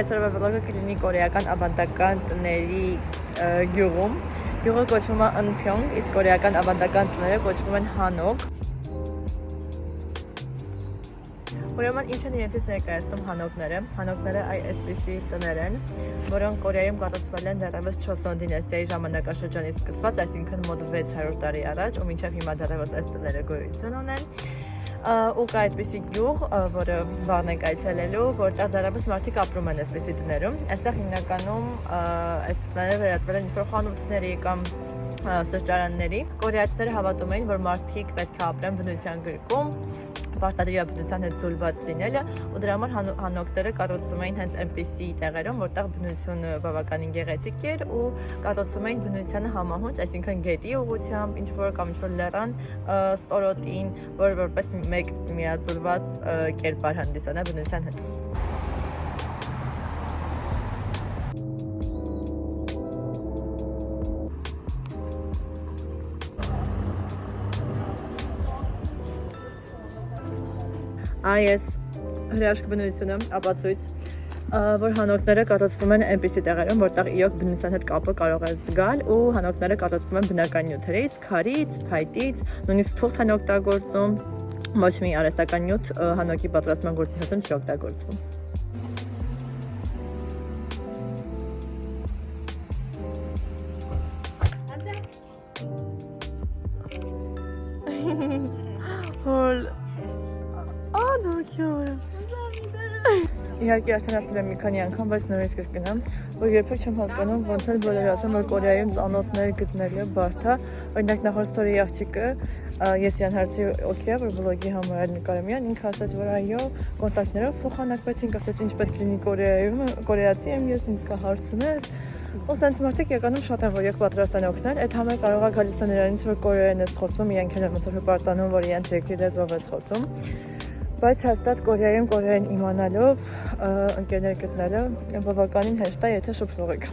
այսօրվա վլոգը կլինի կորեական ավանդական տների գյուղում։ Գյուղը կոչվում է Ընփյոնգ, իսկ կորեական ավանդական տները կոչվում են Հանոկ։ Ուրեմն ինչ են իրենցից ներկայացնում հանոկները։ Հանոկները այսպիսի տներ են, որոնք Կորեայում կառուցվել են դեռևս Չոսոն դինաստիայի ժամանակաշրջանից սկսված, այսինքն մոտ 600 տարի առաջ, ու մինչև հիմա դեռևս այս տները գոյություն ունեն։ Ու կա այդպիսի գյուղ, որը վաղն ենք այցելելու, որտեղ դեռևս մարդիկ ապրում են այսպիսի տներում։ Այստեղ հիմնականում այս տները վերածվել են ինչ-որ խանութների կամ սրճարանների։ Կորեացիները հավատում էին, որ մարդիկ պետք է ապրեն բնության գրկում, պարտադիր բնության հետ զուլված լինելը, ու դրա համար հանոկները կառուցում էին հենց այնպիսի տեղերում, որտեղ բնությունը բավականին գեղեցիկ էր ու կառուցում էին բնությանը համահունչ, այսինքն գետի ուղղությամբ, ինչ-որ կամ ինչ-որ լեռան ստորոտին, որ որպես մեկ միաձուլված կերպար հանդիսանա բնության հետ։ Այս հրաշք բնությունը ապացույց, որ հանոկները կառուցվում են այնպիսի տեղերում, որտեղ իրոք բնության հետ կապը կարող է զգալ, ու հանոկները կառուցվում են բնական նյութերից, քարից, փայտից, նույնիսկ թուղթ են օգտագործում, ոչ մի արհեստական նյութ հանոկի պատրաստման գործընթացում չի օգտագործվում։ Իհարկե արդեն ասել եմ մի քանի անգամ, բայց նորից կրկնեմ, որ երբեք չեմ հասկանում ոնց են բոլորը ասում, որ Կորեայում ծանոթներ գտնելը բարդ է։ Օրինակ նախորդ ստորի աղջիկը, ես իրան հարցրի օքեյ, որ վլոգի համար նկարեմ իրան, ինքը ասաց, որ այո, կոնտակտներով փոխանակվեցինք, ասաց ինչ պետք լինի Կորեայում, կորեացի եմ ես, ինձ կա հարցնես։ Ու սենց մարդիկ եկանում շատ են, որ եք պատրաստ են օգնել, այդ համը կարող է գալիս է նրանից, որ կորեերեն ես խոսում, իրենք են ոնց որ հպարտանում, որ իրենց երկրի լեզվով ես խոսում։ Բայց հաստատ Կորեայում կորեան իմանալով ընկերներ գտնելը բավականին հեշտ է, եթե շփվող եք։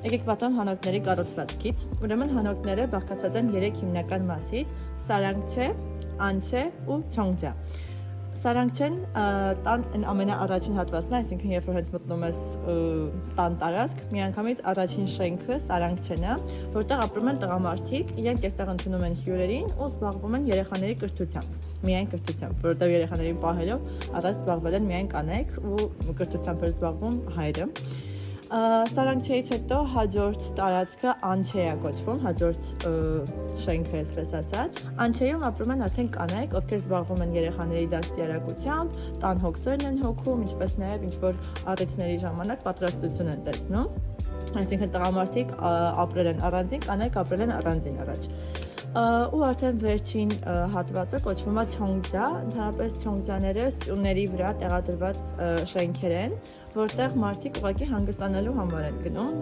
Եկեք պատմեմ հանոկների կառուցվածքից։ Ուրեմն հանոկները բաղկացած են 3 հիմնական մասից՝ Սարանգչե, Անչե ու Չոնգջա։ Սարանգչեն տան ամենաառաջին հատվածն է, այսինքն երբ որ հենց մտնում ես տան տարածք, միանգամից առաջին շենքը Սարանգչեն է, որտեղ ապրում են տղամարդիկ, իրենք այստեղ ընդունում են հյուրերին ու զբաղվում են երեխաների կրթությամբ, միայն կրթությամբ, որովհետև երեխաներին պահելով առաջ զբաղվել են միայն կանայք ու կրթությամբ էր զբաղվում հայրը։ Սարանգչեից հետո հաջորդ տարածքը Անչե է կոչվում, հաջորդ շենքը այսպես ասած։ Անչեում ապրում են արդեն կանայք, ովքեր զբաղվում են երեխաների դաստիարակությամբ, տան հոգսերն են հոգում, ինչպես նաև ինչ-որ առիթների ժամանակ պատրաստություն են տեսնում։ Այսինքն տղամարդիկ ապրել են առանձին, կանայք ապրել են առանձին առաջ։ Ու արդեն վերջին հատվածը կոչվում է Չոնգջա, ընդհանրապես Չոնգջաները սյունների վրա տեղադրված շենքեր են, որտեղ մարդիկ ուղղակի հանգստանալու համար են գնում,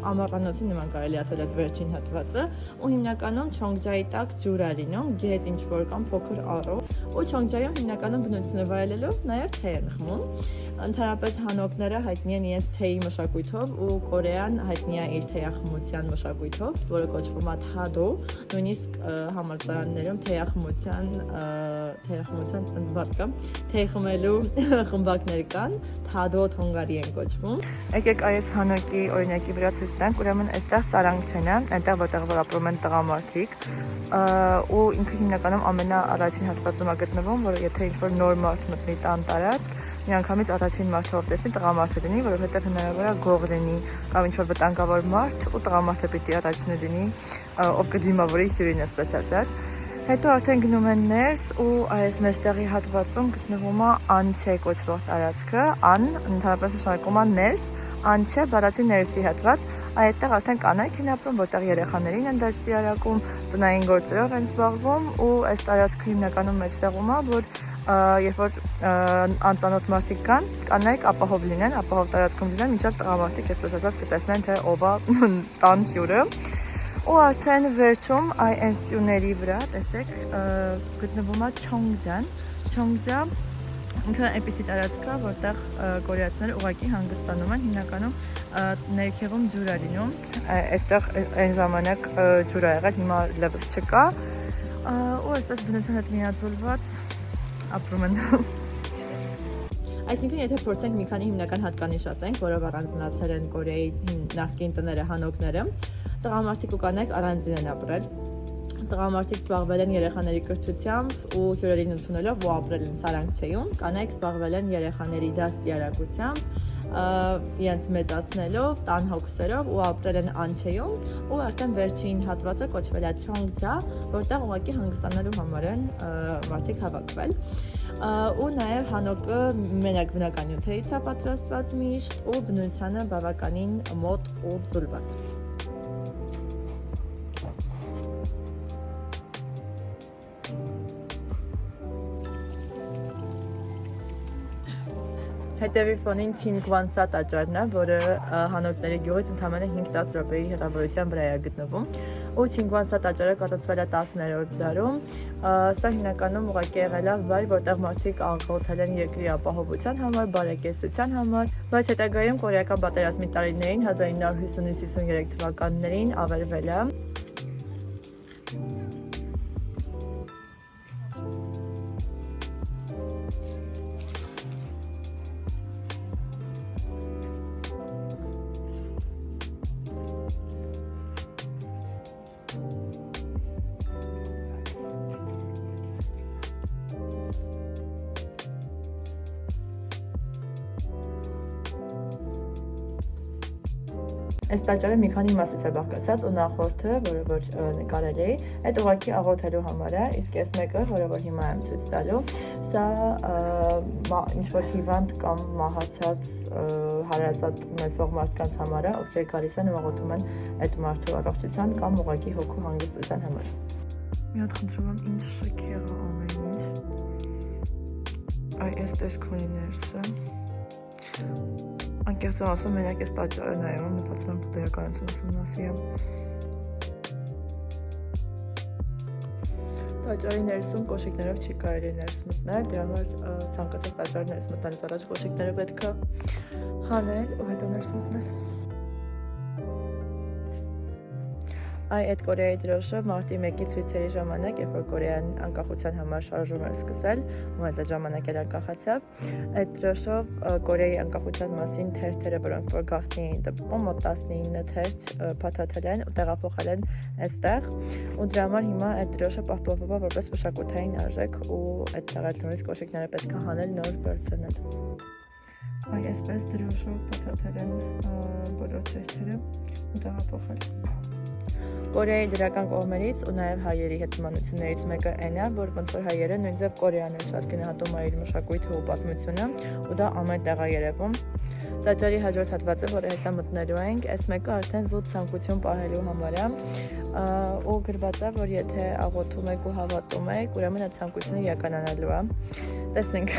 ամառանոցի նման կարելի ասել այդ վերջին հատվածը, ու հիմնականում Չոնգջայի տակ ջուր է լինում, գետ ինչ-որ կամ փոքր առով, ու Չոնգջայում հիմնականում բնությունը վայելելով նաև թեյ են խմում։ Ընդհանրապես հանոկները հայտնի են իրենց թեյի մշակույթով, ու Կորեան հայտնի է իր թեյախմության մշակույթով, որը կոչվում է Թադո, նույնիսկ համալսարաններում թեյախմության թեյ խմելու խմբակներ կան, Թադո թոնգարի են կոչվում։ Եկեք այս հանոկի օրինակի վրա ցույց տանք, ուրեմն այստեղ Սարանգչեն է, այնտեղ որտեղ որ ապրում են տղամարդիկ, ու ինքը հիմնականում ամենաառաջին հատվածում է գտնվում, որ եթե ինչ-որ նոր մարդ մտնի տան տարածք, միանգամից առաջին մարդը ով տեսնի տղամարդը լինի, որովհետև հնարավոր է գող լինի կամ ինչ-որ վտանգավոր մարդ, ու տղամարդը պիտի առաջինը լինի, ով կդիմավորի հյուրին, այսպես ասած։ Հետո արդեն գնում են ներս, ու այս մեջտեղի հատվածում գտնվում է Անչե կոչվող տարածքը, ընդհանրապես նշանակում է ներս, Անչե բառացի ներսի հատված, այդտեղ արդեն կանայք են ապրում, որտեղ երեխաներին են դաստիարակում, տնային գործերով են զբաղվում, ու այս տարածքը հիմնականում մեջտեղում է, որ երբ որ անծանոթ մարդիկ կան, կանայք ապահով լինեն, ապահով տարածքում լինեն, մինչև տղամարդիկ, այսպես ասած, կտեսնեն, թե ով է տան հյուրը։ Ու արդեն վերջում այն սյուների վրա, տեսեք, գտնվում է Չոնգջան։ Չոնգջա ինքը այնպիսի տարածք է, որտեղ կորեացիները ուղղակի հանգստանում են, հիմնականում ներքևում ջուր է լինում։ Այստեղ այն ժամանակ ջուր ա եղել, հիմա լեւս չկա։ ու այսպես բնության հետ միաձուլված ապրում են։ Այսինքն, եթե փորձենք մի քանի հիմնական հատկանիշ ասենք, որով առանձնացել են Կորեայի նախկին տները, հանոկները, տղամարդիկ ու կանայք առանձին են ապրել։ Տղամարդիկ զբաղվել են երեխաների կրթությամբ ու հյուրերին ընդունելով ու ապրել են Սարանգչեում, կանայք զբաղվել են երեխաների դաստիարակությամբ, իրենց մեծացնելով, տան հոգսերով ու ապրել են Անչեում ու արդեն վերջին հատվածը կոչվել է Չոնգջա, որտեղ ուղղակի հանգստանալու համար են մարդիկ հավաքվել։ Ու նաև հանոկը մենակ բնական նյութերից է պատրաստված միշտ ու բնությանը բավականին մոտ ու ձուլված։ Հետևի ֆոնին Չինգվանսա տաճարն է, որը հանոկների գյուղից ընդամենը 5-10 րոպեի հեռավորության վրա է գտնվում։ Ու Չինգվանսա տաճարը կառուցվել է 10-րդ դարում։ Սա հիմնականում ուղղակի եղել է վայր, որտեղ մարդիկ աղոթել են երկրի ապահովության համար, բարեկեցության համար, բայց հետագայում կորեական պատերազմի տարիներին 1950-53 թվականներին ավերվել է։ Այս տաճարը մի քանի մասից է բաղկացած ու նախորդը, որը որ նկարել էի, այդ ուղղակի աղոթելու համար է, իսկ այս մեկը, որը որ հիմա եմ ցույց տալու, սա ինչ-որ հիվանդ կամ մահացած հարազատ ունեցող մարդկանց համար է, ովքեր գալիս են ու աղոթում են այդ մարդու առողջության կամ ուղղակի հոգու հանգստության համար։ Մի հատ խնդրում եմ, ինչ շք եղա ամեն ինչ։ Այ այս տեսքոնիներսը Անկեղծ ասում մենակ այս տաճարը նայում եմ, մտածում եմ բուդդայականություն ուսումնասիրեմ։ Տաճարի ներսում կոշիկներով չի կարելի ներս մտնել, դրա համար ցանկացած տաճարի ներս մտնելուց առաջ կոշիկները պետք է հանել ու հետո ներս մտնել։ Այ այդ Կորեայի դրոշը մարտի 1-ի ցույցերի ժամանակ, երբ որ Կորեան անկախության համար շարժում էր սկսել, ու հենց այդ ժամանակ էլ անկախացավ, այդ դրոշով Կորեայի անկախության մասին թերթերը, որոնք որ գաղտնի էին տպվում, մոտ 19 թերթ փաթաթել են ու տեղափոխել են այստեղ, ու դրա համար հիմա այդ դրոշը պահպանվում է որպես մշակութային արժեք ու այդ տեղադրումից կոշիկները պետք է հանել, նոր վերցնել։ Այ այսպես դրոշով փաթաթել են բոլոր թերթերը ու տեղափոխել։ Կորեայի դրական կողմերից ու նաև հայերի հետմանություններից մեկը այն է, որ ոնց որ հայերը նույնիսկ Կորեան է շատ գնահատում իր մշակույթը ու պատմությունը, ու դա ամեն տեղ է երևում։ Տաճարի հաջորդ հատվածը, որը հեսա մտնելու ենք, այս մեկը արդեն զուտ ցանկություն պահելու համար է, ու գրված է, որ եթե աղոթում եք ու հավատում եք, ուրեմն այդ ցանկությունը իրականանալու է։ Տեսնենք։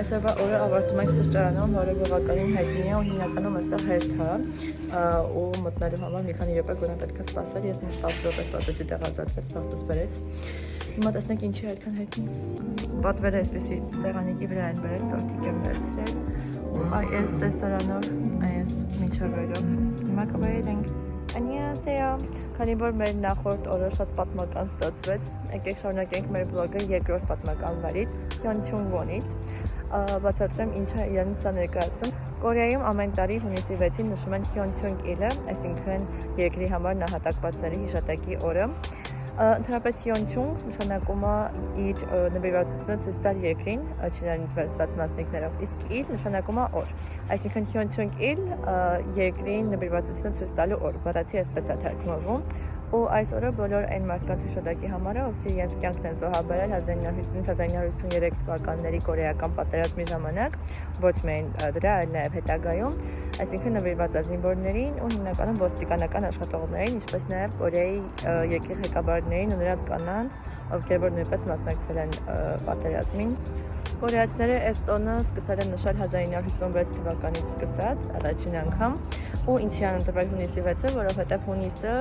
Այսօրվա օրը ավարտում ենք սրճարանում, որը բավականին հայտնի է ու հիմնականում այստեղ հերթ է ու մտնելու համար մի քանի րոպե գոնե պետք է սպասել, ես միշտ 10 րոպե սպասեցի, տեղ ազատվեց, բախտս բերեց։ Հիմա տեսնենք ինչի այդքան հայտնի։ Պատվերը այսպեսի սեղանիկի վրա են բերել, տորտիկ եմ վերցրել ու այս տեսարանով, այս միջավայրով հիմա կվայելենք։ Անյասեյո, քանի որ մեր նախորդ օրը շատ պատմական ստացվեց, եկեք շարունակենք մեր վլոգը երկրորդ պատմական վայրից, Հյոնչյունվոնից, բացատրեմ ինչը իրենից սա ներկայացնում։ Կորեայում ամեն տարի հունիսի 6-ին նշում են Հյոնչյունգիլը, այսինքն երկրի համար նահատակվածների հիշատակի օրը։ Ընդհանրապես Հյոնչյունգ նշանակում է իր նվիրվածությունը ցույց տալ երկրին, չինարենից վերցված մասնիկներով, իսկ իլ նշանակում է օր։ Այսինքն Հյոնչյունգիլ երկրին նվիրվածությունը ցույց տալու օր, բառացի այսպես է թարգմանվում։ Ու այս օրը բոլոր այն մարդկանց հիշատակի համար է, ովքեր իրենց կյանքն են զոհաբերել 1950-1953 թվականների կորեական պատերազմի ժամանակ, ոչ միայն դրա, այլ նաև հետագայում, այսինքն նվիրված է զինվորներին ու հիմնականում ոստիկանական աշխատողներին, ինչպես նաև Կորեայի երկրի ղեկավարներին ու նրանց կանանց, ովքեր որ նույնպես մասնակցել են պատերազմին։ Կորեացիները այս տոնը սկսել են նշել 1956 թվականից սկսած, առաջին անգամ, ու ինչի են ընտրվել հունիսի 6-ը, որովհետև հունիսը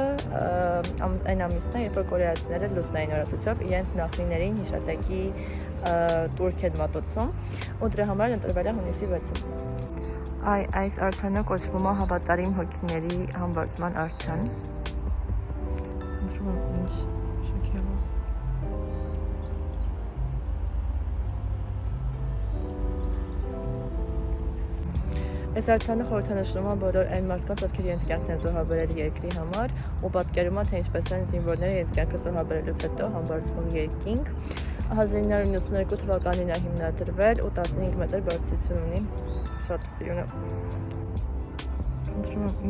այն ամիսն է, երբ որ կորեացիները լուսնային օրացույցով իրենց նախնիներին հիշատակի տուրք են մատուցում, ու դրա համար ընտրվել է հունիսի 6-ը։ Այս արձանը կոչվում է հավատարիմ հոգիների համբարձման արձան։ Ինչ շքեղ է։ Այս արձանը խորհրդանշում է բոլոր այն մարդկանց, ովքեր իրենց կյանքն են զոհաբերել երկրի համար, ու պատկերում է, թե ինչպես են զինվորները իրենց կյանքը զոհաբերելուց հետո համբարձվում երկինք։ 1992 թվականին է հիմնադրվել ու 15 մետր բարձրություն ունի։ Շատ ծիրուն է։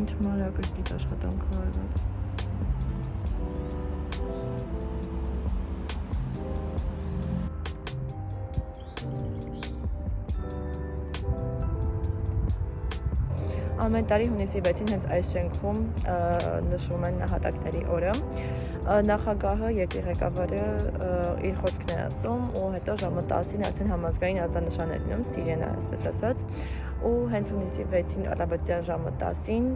Ինչ մանրակրկիտ աշխատանք է արված։ Ամեն տարի հունիսի 6-ին հենց այս շենքում նշվում են նահատակների օրը։ Նախագահը, երկրի ղեկավարը իր խոսքն է ասում, ու հետո ժամը 10-ին արդեն համազգային ազդանշան է լինում, սիրենա, այսպես ասած, ու հենց հունիսի 6-ին առավոտյան ժամը 10-ին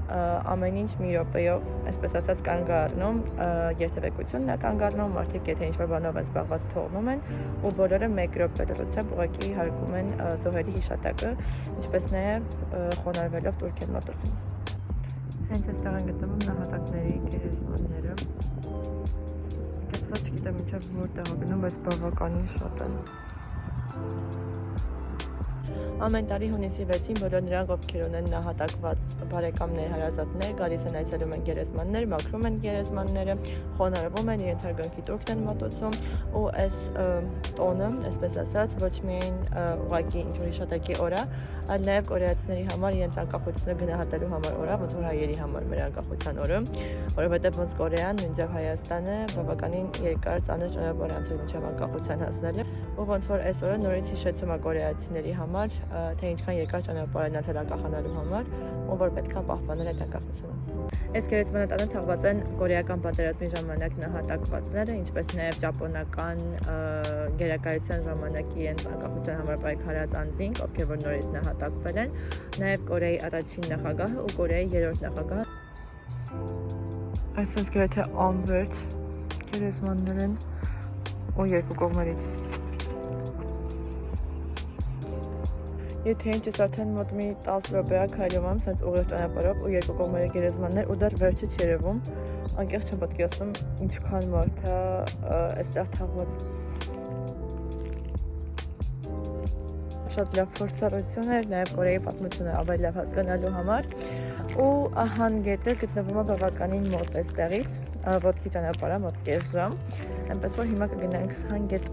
ամեն ինչ մի րոպեով, այսպես ասած, կանգ է առնում, երթևեկությունն է կանգ առնում, մարդիկ եթե ինչ-որ բանով են զբաղված թողնում են, ու բոլորը 1 րոպե լրությամբ ուղղակի հարգում են զոհերի հիշատակը, ինչպես նաև խոնարհվելով տուրք են մոտեցում։ Հենց այստեղ են գտնվում նահատակների գերեզմանները։ Կեսա չգիտեմ մինչև որտեղ է գնում, բայց բավականին շատ են։ Ամեն տարի հունիսի 6-ին բոլոր նրանք, ովքեր ունեն նահատակված բարեկամներ, հարազատներ, գալիս են այցելում են գերեզմաններ, մաքրում են գերեզմանները, խոնարհվում են, իրենց հարգանքի տուրքն են մատուցում, ու այս տոնը, այսպես ասած, ոչ միայն ուղղակի ինչ-որ հիշատակի օր է, այլ նաև կորեացիների համար իրենց անկախությունը գնահատելու համար օր է, ոնց որ հայերի համար մեր անկախության օրը, որովհետև ոնց Կորեան, մինչև Հայաստանը բավականին երկար ծանր ճանապարհ անցել մինչև անկախության հասնելը, ու ոնց որ այս օրը նորից հիշեցում է կորեացիների համար, թե ինչքան երկար ճանապարհ են անցել անկախանալու համար, ու որ պետք է պահպանել այդ անկախությունը։ Այս գերեզմանատանը թաղված են կորեական պատերազմի ժամանակ նահատակվածները, ինչպես նաև ճապոնական գերակայության ժամանակ իրենց անկախության համար պայքարած անձինք, ովքեր որ նորից նահատակվել են, նաև Կորեայի առաջին նախագահը ու Կորեայի երրորդ նախագահը։ Այսպես գրեթե անվերջ գերեզմաններ են ու երկու կողմերից։ Եթե ինչ ես արդեն մոտ մի 10 րոպե քայլում եմ, սենց ուղիղ ճանապարհով ու երկու կողմերի գերեզմաններ ու դեռ վերջը չի երևում, անկեղծ չեմ պատկի ասում ինչքան մարդ է այստեղ թաղված։ Շատ լավ փորձառություն էր, նաև Կորեայի պատմությունը ավելի լավ հասկանալու համար, ու հանգետը գտնվում է բավականին մոտ այստեղից, ոտքի ճանապարհը մոտ կես ժամ, այնպես որ հիմա կգնանք հանգետ։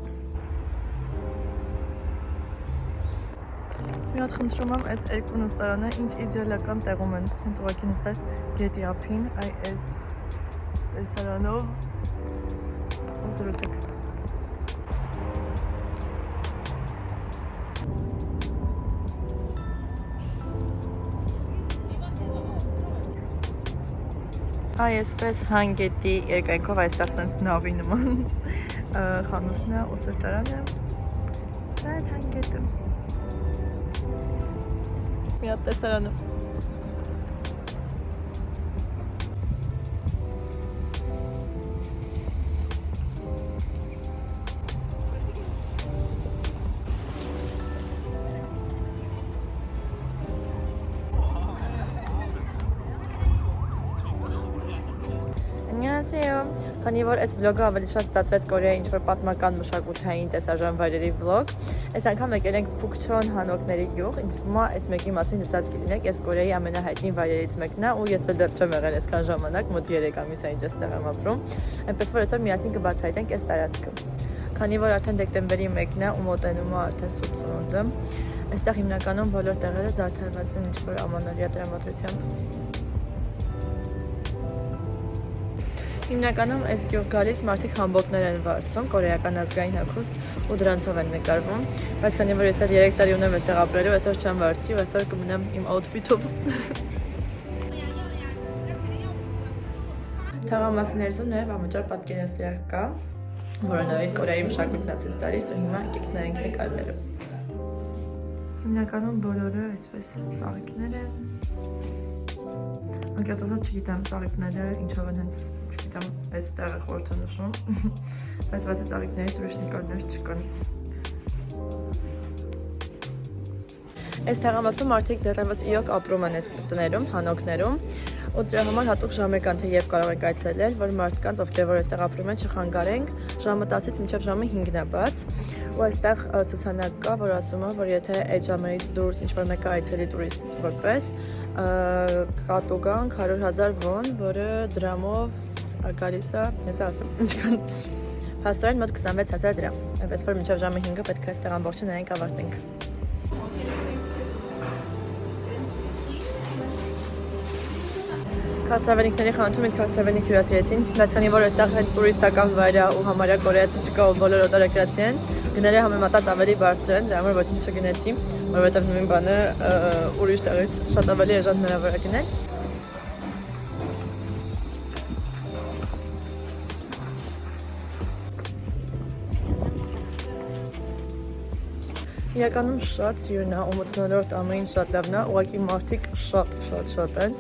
Մի հատ խնդրում եմ, այս երկու նստարանը ինչ իդեալական տեղում են, ցենց ուղղակի նստած գետի ափին, այս տեսարանով զրուցեք։ Այսպես հանգետի երկայնքով այստեղ ցենց նավի նման խանութն է ու սրճարանը, սա էլ հանգետը։ Մի հատ տեսարանը։ 안녕하세요. Քանի որ այս վլոգը ավելի շատ ստացվեց Կորեայի ինչ-որ պատմական մշակութային տեսարժան վայրերի վլոգ, այս անգամ եկել ենք Փուկչոն հանոկների գյուղ, ինձ թվում է այս մեկի մասին լսած կլինեք, այս Կորեայի ամենահայտնի վայրերից մեկն է, ու ես էլ դեռ չեմ եղել այսքան ժամանակ, մոտ 3 ամիս է ինչ այստեղ եմ ապրում, այնպես որ այսօր միասին կբացահայտենք այս տարածքը։ Քանի որ արդեն դեկտեմբերի 1-ն է ու մոտենում է արդեն Սուրբ Ծնունդը, այստեղ հիմնականում բոլոր տեղերը զարդարված են ինչ-որ ամանորյա տրամադրությամբ։ Հիմնականում այս գյուղ գալիս մարդիկ համբոտներ են վարձում, կորեական ազգային հագուստ ու դրանցով են նկարվում, բայց քանի որ ես էլ 3 տարի ունեմ այստեղ ապրելու, այսօր չեմ վարձի ու այսօր կմնամ իմ outfit-ով։ Թաղամասներում նաև անմիջապես պատկերասրահ կա, որը նորից Կորեայի մշակույթն է ցույց տալիս, ու հիմա եկեք նայենք նկարները։ Հիմնականում բոլորը այսպես ծաղիկներ են։ Անկեղծ չգիտեմ ծաղիկները ինչով են հենց չգիտեմ այս տեղը խորհրդանշում, բայց բացի ծաղիկներից ուրիշ նկարներ չկան։ Այս թաղամասում մարդիկ դեռևս իրոք ապրում են այս տներում, հանոկներում, ու դրա համար հատուկ ժամեր կան, թե երբ կարող եք այցելել, որ մարդկանց, ովքեր որ այստեղ ապրում են, չխանգարենք, ժամը 10-ից մինչև ժամը 5-ն է բաց, ու այստեղ ցուցանակ կա, որ ասում է, որ եթե այդ ժամերից դուրս ինչ-որ մեկը այցելի տուրիստ որպես կատուգանք 100,000 վոն, որը դրամով գալիս է, ես ասում, ինչքան փաստորեն մոտ 26,000 դրամ, այնպես որ մինչև ժամը 5-ը պետք է այստեղ ամբողջը նայենք ավարտենք։ Քաղցրավենիքների խանութում ինձ քաղցրավենիք հյուրասիրեցին, բայց քանի որ այստեղ հենց տուրիստական վայր է ու համարյա կորեացի չկա ու բոլոր օտարերկրացի են, գները համեմատած ավելի բարձր են, դրա համար ոչինչ չգնեցի, որովհետև նույն բանը ուրիշ տեղից շատ ավելի էժան հնարավոր է գնել։ Իրականում շատ սիրուն է ու մթնոլորտ ամեն ինչ շատ լավն է, ուղղակի մարդիկ շատ են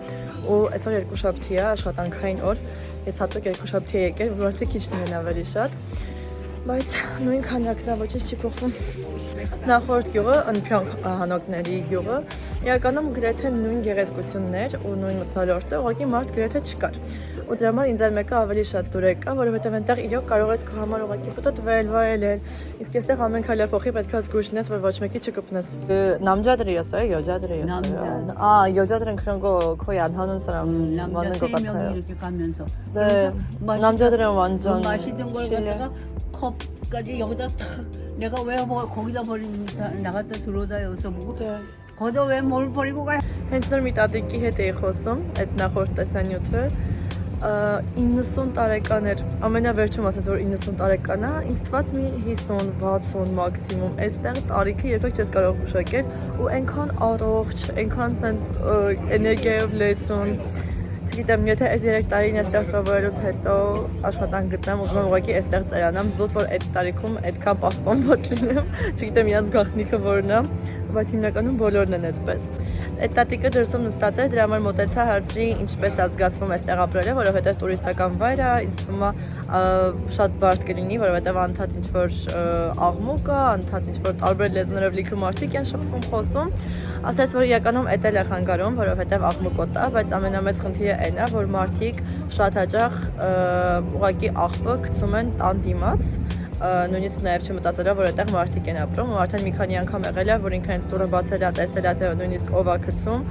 ու այսօր երկուշաբթի է, աշխատանքային օր, ես հատուկ երկուշաբթի եմ եկել, որ մարդիկ քիչ լինեն ավելի շատ, բայց նույն քանակն է, ոչինչ չի փոխվում։ Նախորդ գյուղը, Ընփյոնք հանոկների գյուղը, իրականում գրեթե նույն գեղեցկություններ ու նույն մթնոլորտը, ուղղակի մարդ գրեթե չկար։ Ու դրա համար ինձ այն մեկը ավելի շատ դուր եկա, որովհետև այնտեղ իրոք կարող ես քո համար ուղղակի պտտվել, վայելել։ Իսկ այստեղ ամեն քայլը փոխի պետք է զգույշ լինես, որ ոչ մեկի չկպնես։ Նամջադրես, յոջադրես։ Յոջադրեն քրոնգո քոյան հանուն սրամ մանն գոբաթա։ Նամջադրեն 완전 맛있는 걸 갖다가 컵까지 여기다 탁 내가 왜 거기다 버린 나갔다 들어오다 여기서 보고 거기다 왜 뭘 버리고 가? Հենց նոր մի տատիկի հետ էի խոսում, այդ նախորդ տեսանյութը 90 տարեկան էր, ամենավերջում ասաց, որ 90 տարեկան է, ինձ թվաց մի 50-60 մաքսիմում, այստեղ տարիքը երբեք չես կարող գուշակել ու այնքան առողջ, այնքան սենց էներգիայով լեցուն, չգիտեմ, եթե այս 3 տարին այստեղ սովորելուց հետո աշխատանք գտնեմ, ուզում եմ ուղղակի այստեղ ծերանամ, զուտ որ այդ տարիքում այդքան պահպանված լինեմ, չգիտեմ իրանց գաղտնիքը որն է, բայց հիմնականում բոլորն են այդպես։ Այդ տատիկը դրսում նստած էր, դրա համար մոտեցա հարցրի ինչպես է զգացվում այստեղ ապրելը, որովհետև տուրիստական վայր է, ինձ թվում է շատ բարդ կլինի, որովհետև անդադ ինչ-որ աղմուկ կա, անդադ ինչ-որ տարբեր լեզուներով լիքը մարդիկ են շփվում, խոսում, ասաց, որ իրականում էդ էլ է խանգարում, որովհետև աղմուկոտ է, բայց ամենամեծ խնդիրը այն է, որ մարդիկ շատ հաճախ ուղղակի աղբը գցում են տան դիմաց, նույնիսկ նաև չմտածելով, որ այդտեղ մարդիկ են ապրում, ու արդեն մի քանի անգամ եղել է, որ ինքը հենց դուռը բացել է, տեսել է, թե նույնիսկ ով է գցում,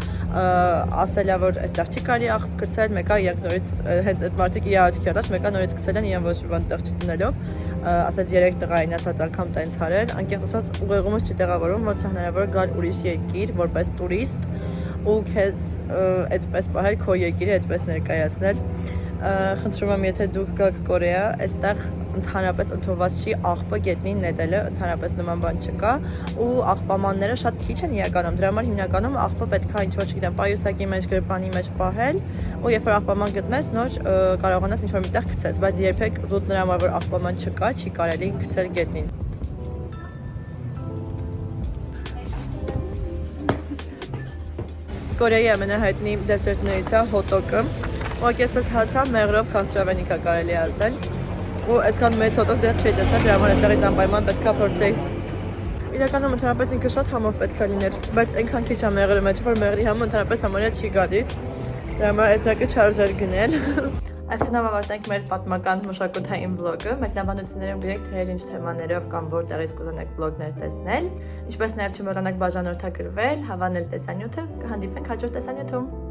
ասել է, որ այստեղ չի կարելի աղբ գցել, մեկը իրանք նորից հենց այդ մարդիկ իր աչքի առաջ, մեկը նորից գցել են իրան ոչ մի բան տեղ չդնելով, ասած 3 տղային ասած անգամ տենց հարել, անկեղծ ասած ուղեղումս չի տեղավորում, ոնց է հնարավոր գալ ուրիշ երկիր որպես տուրիստ ու քեզ այդպես պահել քո երկիրը այդպես ներկայացնել։ Խնդրում եմ, եթե դուք գաք Կորեա, այստեղ ընդհանրապես ընդունված չի աղբը գետնին նետելը, ընդհանրապես նման բան չկա ու աղբամանները շատ քիչ են իրականում, դրա համար հիմնականում աղբը պետք է ինչ-որ չգիտեմ, պայուսակի մեջ, գրպանի մեջ պահել ու երբ որ աղբաման գտնես, նոր կարողանաս ինչ-որ միտեղ գցես, բայց երբեք զուտ նրա համար որ աղբաման չկա, չի կարելի գցել գետնին։ Կորեայի ամենահայտնի դեսերտներից է հոտոկը, ուղղակի այսպես հացա մեղրով քաղցրավենիք է կարելի ասել ու այսքան մեծ հոտոկ դեռ չի տեսել, դրա համար այստեղից անպայման պետք է փորձեի։ Իրականում ընդհանրապես ինքը շատ համով պետք է լիներ, բայց այնքան քիչ է մեղրի մեջ, որ մեղրի համը ընդհանրապես համարյա չի գալիս, դրա համար այս մեկը չարժեր գնել։ Այսքանով ավարտենք մեր պատմական մշակութային վլոգը, մեկնաբանություններում գրեք թե ինչ թեմաներով կամ որտեղից կուզենաք վլոգներ տեսնել, ինչպես նաև չմոռանաք բաժանորդագրվել, հավանել տեսանյութը, կհանդիպենք հաջորդ տեսանյութում։